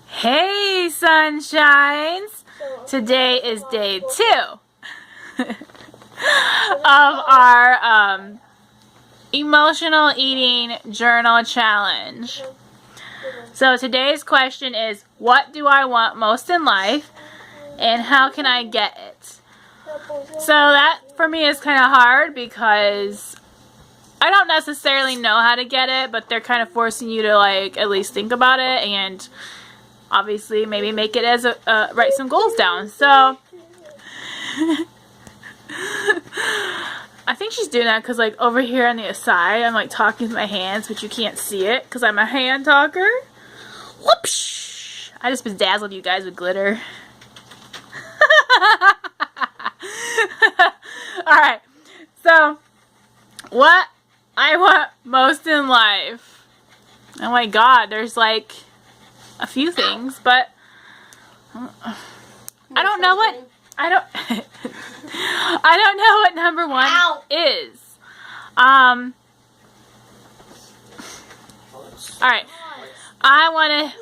Hey, sunshines! Today is day 2 of our emotional eating journal challenge. So today's question is, what do I want most in life and how can I get it? So that for me is kind of hard because I don't necessarily know how to get it, but they're kind of forcing you to like at least think about it and obviously maybe make it as write some goals down. So I think she's doing that because like over here on the side I'm like talking with my hands, but you can't see it because I'm a hand talker. Whoopsh! I just bedazzled you guys with glitter. Alright, so what I want most in life. Oh my god, there's like a few things, but I don't know what I don't know what number 1 is. Alright.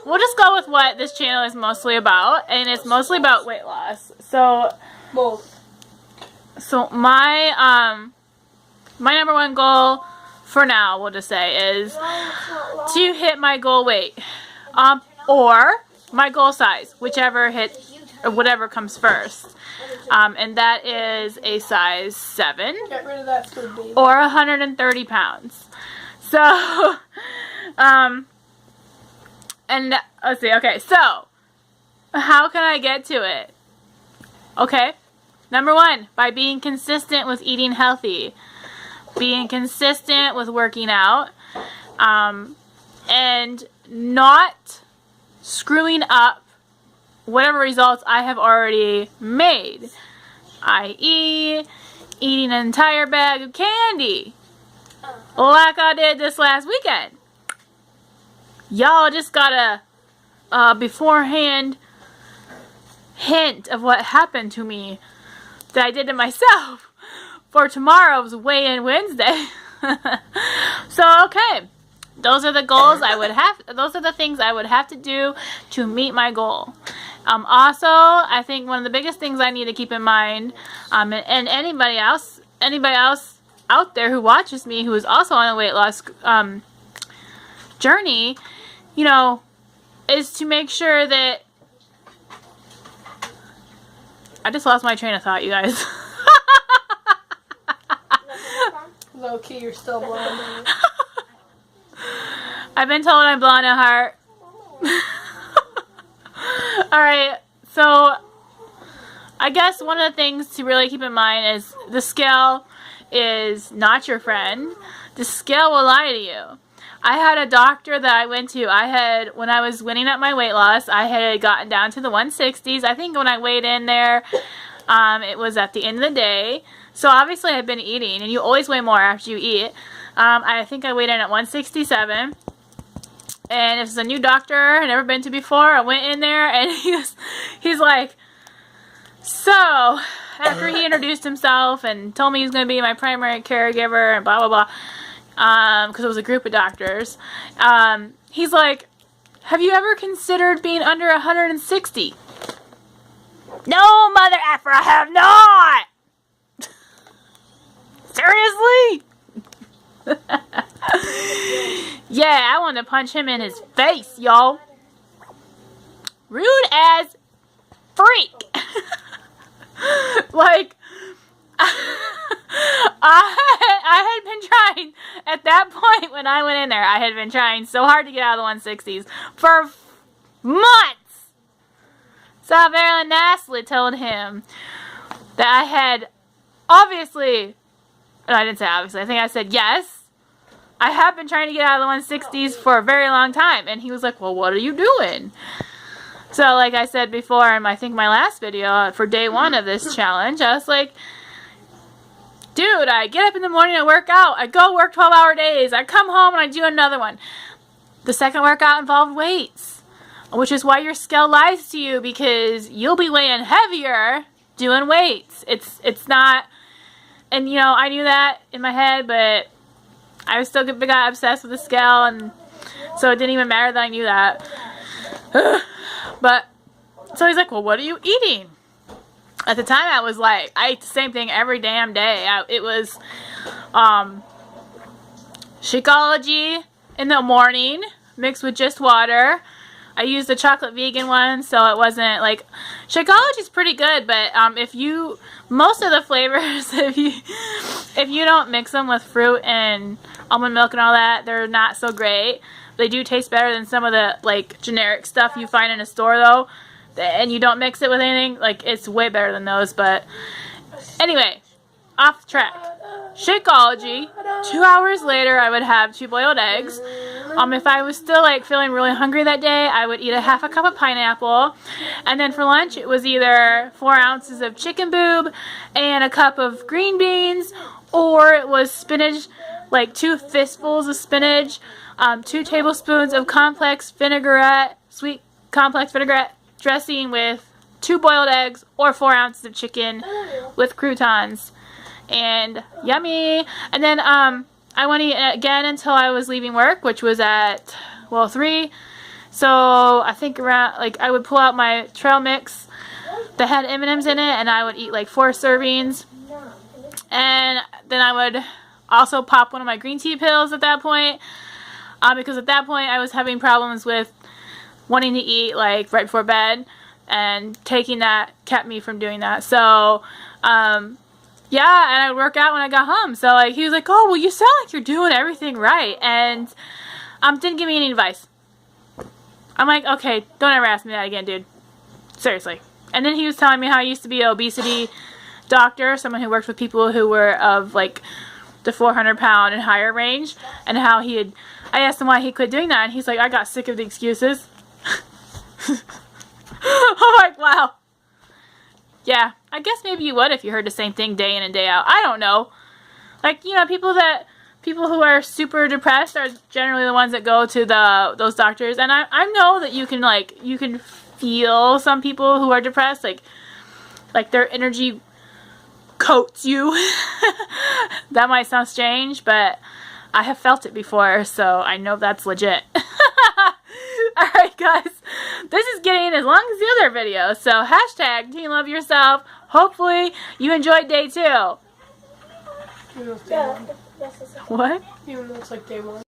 We'll just go with what this channel is mostly about, and it's mostly about weight loss. So my number 1 goal for now, we'll just say, is to hit my goal weight, or my goal size, whichever or whatever comes first, and that is a size 7 or 130 pounds. So, and let's see. Okay, so how can I get to it? Okay, number 1, by being consistent with eating healthy. Being consistent with working out, and not screwing up whatever results I have already made, i.e. eating an entire bag of candy like I did this last weekend. Y'all just got a beforehand hint of what happened to me that I did to myself for tomorrow's weigh-in Wednesday. So, okay. Those are the goals I would have. Those are the things I would have to do to meet my goal. Also, I think one of the biggest things I need to keep in mind, and anybody else out there who watches me who is also on a weight loss journey, you know, is to make sure that I just lost my train of thought, you guys. Low key, you're still blonde. I've been told I'm blonde at heart. Alright, so I guess one of the things to really keep in mind is the scale is not your friend. The scale will lie to you. I had a doctor that I went to. When I was winning up my weight loss, I had gotten down to the 160s. I think when I weighed in there, it was at the end of the day. So obviously I've been eating, and you always weigh more after you eat. I think I weighed in at 167. And this is a new doctor I've never been to before. I went in there, and he's like, so, after he introduced himself and told me he was going to be my primary caregiver and blah, blah, blah, because it was a group of doctors, he's like, have you ever considered being under 160? No, mother effer, I have not! Seriously? Yeah, I want to punch him in his face, y'all. Rude as freak. Like, I had been trying, at that point when I went in there, I had been trying so hard to get out of the 160s for months. So I very nastily told him that I had obviously, no, I didn't say obviously, I think I said yes, I have been trying to get out of the 160s for a very long time. And he was like, well, what are you doing? So like I said before in I think my last video for day 1 of this challenge, I was like, dude, I get up in the morning and work out. I go work 12-hour days. I come home and I do another one. The second workout involved weights, which is why your scale lies to you, because you'll be weighing heavier doing weights. It's not, and you know, I knew that in my head, but I still got obsessed with the scale, and so it didn't even matter that I knew that. But, so he's like, well, what are you eating? At the time, I was like, I ate the same thing every damn day. It was, Shakeology in the morning, mixed with just water. I used the chocolate vegan one, so it wasn't, like, Shakeology's pretty good, but, most of the flavors, if you don't mix them with fruit and almond milk and all that, they're not so great. They do taste better than some of the, like, generic stuff you find in a store, though. And you don't mix it with anything, like, it's way better than those. But anyway, off track. Shakeology. 2 hours later, I would have 2 boiled eggs. If I was still, like, feeling really hungry that day, I would eat a half a cup of pineapple. And then for lunch, it was either 4 ounces of chicken boob and a cup of green beans, or it was spinach, like 2 fistfuls of spinach, 2 tablespoons of complex vinaigrette, sweet complex vinaigrette dressing with 2 boiled eggs, or 4 ounces of chicken with croutons. And yummy. And then I went eat again until I was leaving work, which was at, well, 3. So I think around, like, I would pull out my trail mix that had M&Ms in it, and I would eat like 4 servings. And then I would also pop one of my green tea pills at that point, because at that point I was having problems with wanting to eat, like, right before bed, and taking that kept me from doing that. So yeah, and I would work out when I got home. So, like, he was like, oh, well, you sound like you're doing everything right. And didn't give me any advice. I'm like, okay, don't ever ask me that again, dude. Seriously. And then he was telling me how he used to be an obesity doctor, someone who worked with people who were of, like, the 400-pound and higher range, and how he had, I asked him why he quit doing that, and he's like, I got sick of the excuses. I'm like, wow. Yeah, I guess maybe you would if you heard the same thing day in and day out. I don't know. Like, you know, people who are super depressed are generally the ones that go to those doctors. And I know that you can feel some people who are depressed, like their energy coats you. That might sound strange, but I have felt it before, so I know that's legit. Alright, guys, this is getting as long as the other video, so hashtag Team Love Yourself. Hopefully you enjoyed day 2. Even though it's day 1. What? Even though it's like day 1.